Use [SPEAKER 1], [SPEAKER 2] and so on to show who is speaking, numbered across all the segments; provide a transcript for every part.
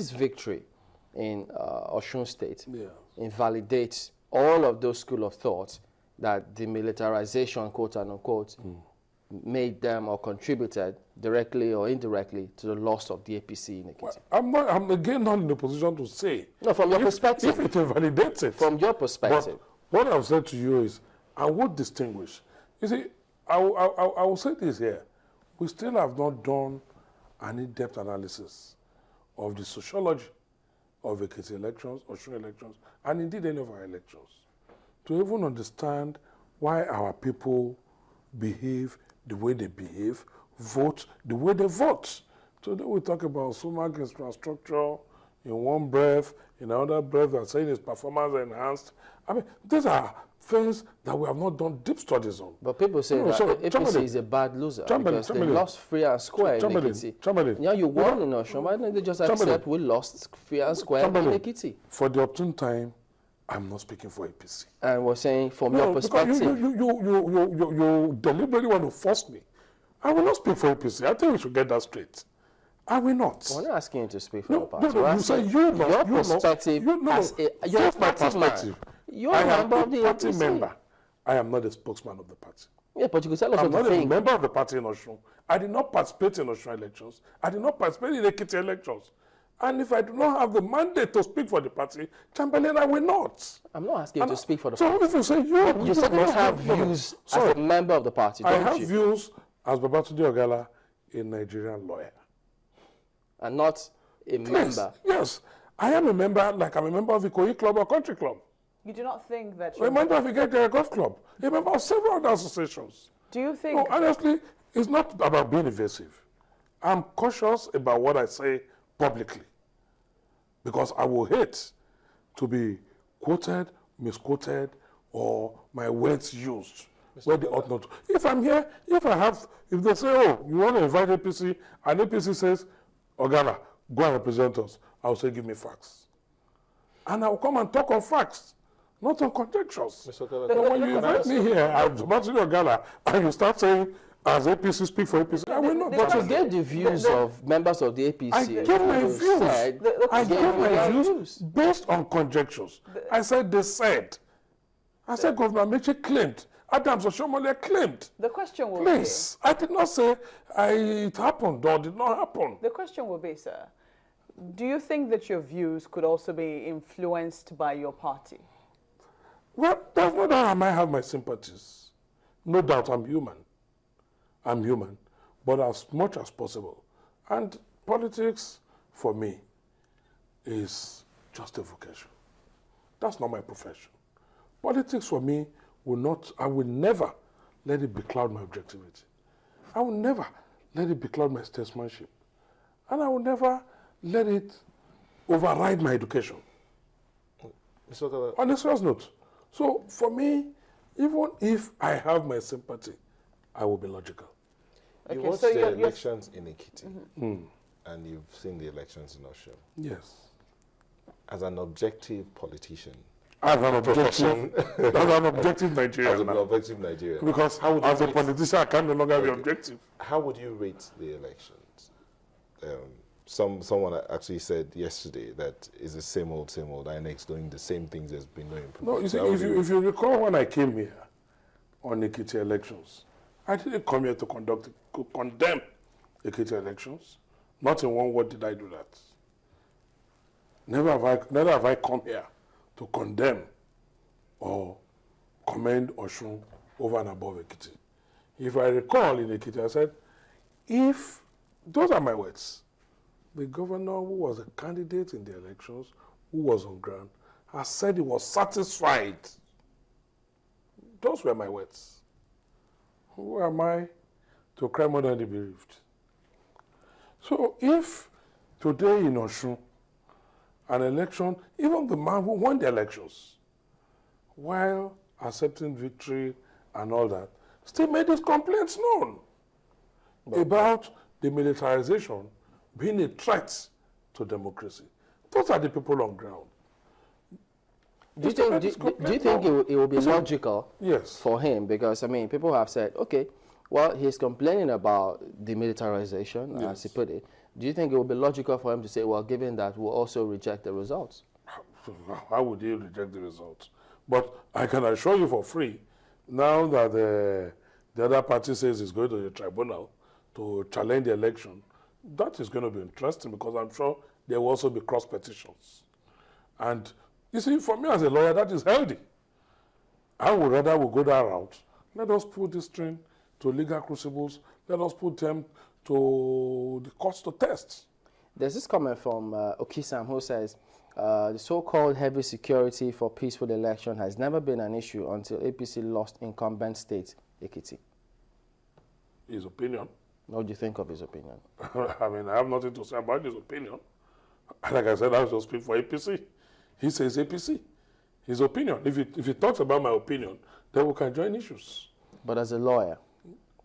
[SPEAKER 1] This victory in Osun State invalidates all of those school of thought that demilitarization, quote unquote, made them or contributed directly or indirectly to the loss of the APC in Ekiti.
[SPEAKER 2] Well, I'm again not in a position to say.
[SPEAKER 1] No, from your perspective.
[SPEAKER 2] If it invalidates it.
[SPEAKER 1] From your perspective.
[SPEAKER 2] But what I've said to you is, I would distinguish. You see, I will say this here. We still have not done an in-depth analysis of the sociology of Ekiti elections, Osun elections, and indeed any of our elections, to even understand why our people behave the way they behave, vote the way they vote. Today we talk about so much infrastructure in one breath, in another breath, and saying it's performance enhanced. I mean, these are things that we have not done deep studies on.
[SPEAKER 1] But people say that APC is a bad loser because they lost fair and square in Ekiti. Now you won in Osun, why don't they just accept we lost fair and square in Ekiti?
[SPEAKER 2] For the opportune time, I'm not speaking for APC.
[SPEAKER 1] And we're saying from your perspective.
[SPEAKER 2] You deliberately want to force me. I will not speak for APC. I think we should get that straight. I will not.
[SPEAKER 1] We're not asking you to speak for the party.
[SPEAKER 2] No, you say you must.
[SPEAKER 1] Your perspective as your party man. You're a member of the
[SPEAKER 2] party
[SPEAKER 1] APC.
[SPEAKER 2] member. I am not a spokesman of the party.
[SPEAKER 1] Yeah, but you could tell us
[SPEAKER 2] I'm
[SPEAKER 1] what
[SPEAKER 2] not
[SPEAKER 1] you
[SPEAKER 2] a
[SPEAKER 1] think.
[SPEAKER 2] member of the party in Osun. I did not participate in Osun elections. I did not participate in Ekiti elections. And if I do not have the mandate to speak for the party, Chamberlain, I will not.
[SPEAKER 1] I'm not asking you to speak for the party.
[SPEAKER 2] So if you say
[SPEAKER 1] you said you have views as a member of the party, don't you?
[SPEAKER 2] I have views as Babatunde Agala, a Nigerian lawyer.
[SPEAKER 1] And not a member.
[SPEAKER 2] Yes. I am a member, like I'm a member of Ikoyi Club or Country Club.
[SPEAKER 3] You do not think that
[SPEAKER 2] you're a member of Igede Golf Club, a member of several other associations.
[SPEAKER 3] Do you think...
[SPEAKER 2] No, honestly, it's not about being evasive. I'm cautious about what I say publicly, because I will hate to be quoted, misquoted, or my words used where they ought not to. If I'm here, if they say, oh, you want to invite APC, and APC says, Ogana, go and represent us, I'll say, give me facts. And I'll come and talk on facts, not on conjectures. But when you invite me here, I'm Babatunde Agala, and you start saying, as APC speak for APC, I will not.
[SPEAKER 1] But you get the views of members of the APC.
[SPEAKER 2] I gave my views. I gave my views based on conjectures. I said they said. I said Governor Meche claimed. Adams Oshomole claimed.
[SPEAKER 3] The question will
[SPEAKER 2] Please, I did not say it happened or did not happen.
[SPEAKER 3] The question will be, sir, do you think that your views could also be influenced by your party?
[SPEAKER 2] Well, there's no doubt I might have my sympathies. No doubt I'm human. I'm human, but as much as possible. And politics, for me, is just a vocation. That's not my profession. Politics, for me, I will never let it becloud my objectivity. I will never let it becloud my statesmanship. And I will never let it override my education. On a serious note. So, for me, even if I have my sympathy, I will be logical.
[SPEAKER 4] You watched the elections in Ekiti, and you've seen the elections in Osun.
[SPEAKER 2] Yes.
[SPEAKER 4] As an objective politician.
[SPEAKER 2] As an objective Nigerian.
[SPEAKER 4] As an objective Nigerian.
[SPEAKER 2] Because as a politician, I can no longer be objective.
[SPEAKER 4] How would you rate the elections? Someone actually said yesterday that it's the same old, INEC doing the same things it's been doing.
[SPEAKER 2] No, you see, if you recall when I came here on Ekiti elections, I didn't come here to condemn Ekiti elections. Not in one word did I do that. Never have I come here to condemn or commend Osun over and above Ekiti. If I recall in Ekiti, I said, those are my words, the governor who was a candidate in the elections, who was on ground, has said he was satisfied. Those were my words. Who am I to cry more than the bereaved? So if today in Osun, an election, even the man who won the elections, while accepting victory and all that, still made his complaints known about the militarization being a threat to democracy. Those are the people on ground.
[SPEAKER 1] Do you think it will be logical for him? Because, I mean, people have said, okay, well, he's complaining about demilitarization, as he put it, do you think it would be logical for him to say, well, given that, we'll also reject the results?
[SPEAKER 2] How would he reject the results? But I can assure you for free, now that the other party says it's going to the tribunal to challenge the election, that is going to be interesting because I'm sure there will also be cross petitions. And you see, for me as a lawyer, that is healthy. I would rather we go that route. Let us put this thing to legal crucibles. Let us put them to the courts to test.
[SPEAKER 1] There's this comment from Okisam who says, the so-called heavy security for peaceful election has never been an issue until APC lost incumbent state, Ekiti.
[SPEAKER 2] His opinion.
[SPEAKER 1] What do you think of his opinion?
[SPEAKER 2] I mean, I have nothing to say about his opinion. Like I said, I have to speak for APC. He says APC. His opinion. If he talks about my opinion, then we can join issues.
[SPEAKER 1] But as a lawyer,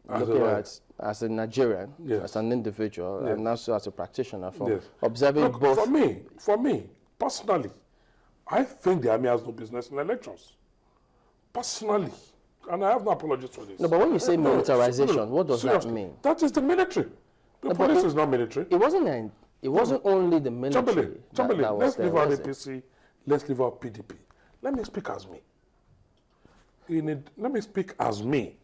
[SPEAKER 1] as a Nigerian,
[SPEAKER 2] yes.
[SPEAKER 1] as an individual,
[SPEAKER 2] yes.
[SPEAKER 1] and also as a practitioner, from
[SPEAKER 2] yes.
[SPEAKER 1] observing
[SPEAKER 2] Look,
[SPEAKER 1] both.
[SPEAKER 2] For me, personally, I think the army has no business in elections. Personally. And I have no apologies for this.
[SPEAKER 1] No, but when you say militarization, what does
[SPEAKER 2] seriously,
[SPEAKER 1] that mean?
[SPEAKER 2] That is the military. The police is not military.
[SPEAKER 1] It wasn't only the military.
[SPEAKER 2] Chambali, let's leave out APC, let's leave out PDP. Let me speak as me. Let me speak as me,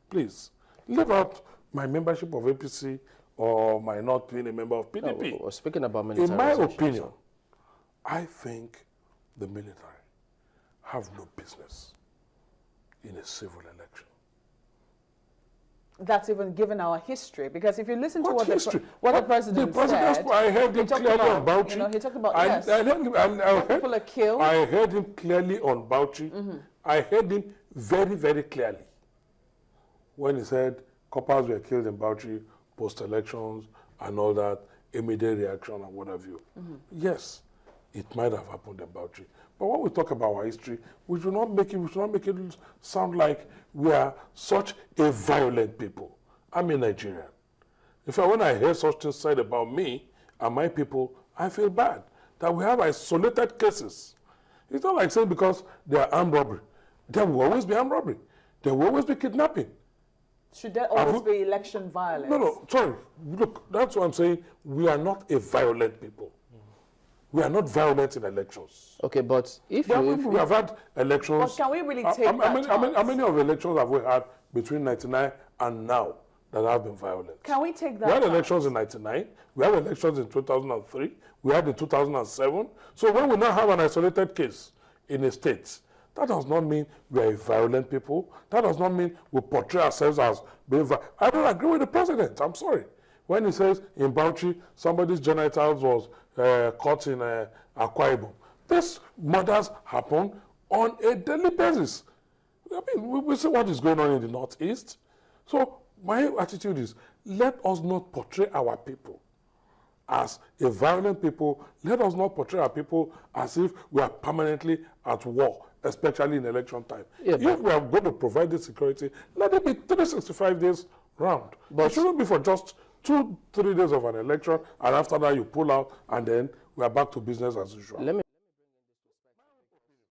[SPEAKER 2] please. Leave out my membership of APC or my not being a member of PDP.
[SPEAKER 1] No, we're speaking about militarization.
[SPEAKER 2] In my opinion, I think the military have no business in a civil election.
[SPEAKER 3] That's even given our history, because if you listen to what the president
[SPEAKER 2] said, I heard him clearly on Bauchi.
[SPEAKER 3] You know, he talked about
[SPEAKER 2] people
[SPEAKER 3] are killed.
[SPEAKER 2] I heard him clearly on Bauchi. I heard him very, very clearly when he said coppers were killed in Bauchi post-elections and all that, immediate reaction and what have you. Yes, it might have happened in Bauchi. But when we talk about our history, we should not make it sound like we are such a violent people. I'm a Nigerian. In fact, when I hear such things said about me and my people, I feel bad that we have isolated cases. It's not like saying because they are armed robbery. There will always be armed robbery. There will always be kidnapping.
[SPEAKER 3] Should there always be election violence?
[SPEAKER 2] No, sorry. Look, that's what I'm saying. We are not a violent people. We are not violent in elections.
[SPEAKER 1] Okay, but if
[SPEAKER 2] we have had elections.
[SPEAKER 3] But can we really take
[SPEAKER 2] how many of the elections have we had between 1999 and now that have been violent?
[SPEAKER 3] Can we take that?
[SPEAKER 2] We had elections in 1999. We had elections in 2003. We had in 2007. So when we now have an isolated case in a state, that does not mean we are a violent people. That does not mean we portray ourselves as being violent. I don't agree with the president. I'm sorry. When he says in Bauchi, somebody's genitals was caught in Akwa Ibom. These murders happen on a daily basis. I mean, we see what is going on in the Northeast. So my attitude is, let us not portray our people as a violent people. Let us not portray our people as if we are permanently at war, especially in election time. Yeah, if we are going to provide this security, let it be 365 days round. But it shouldn't be for just 2-3 days of an election, and after that you pull out, and then we are back to business as usual.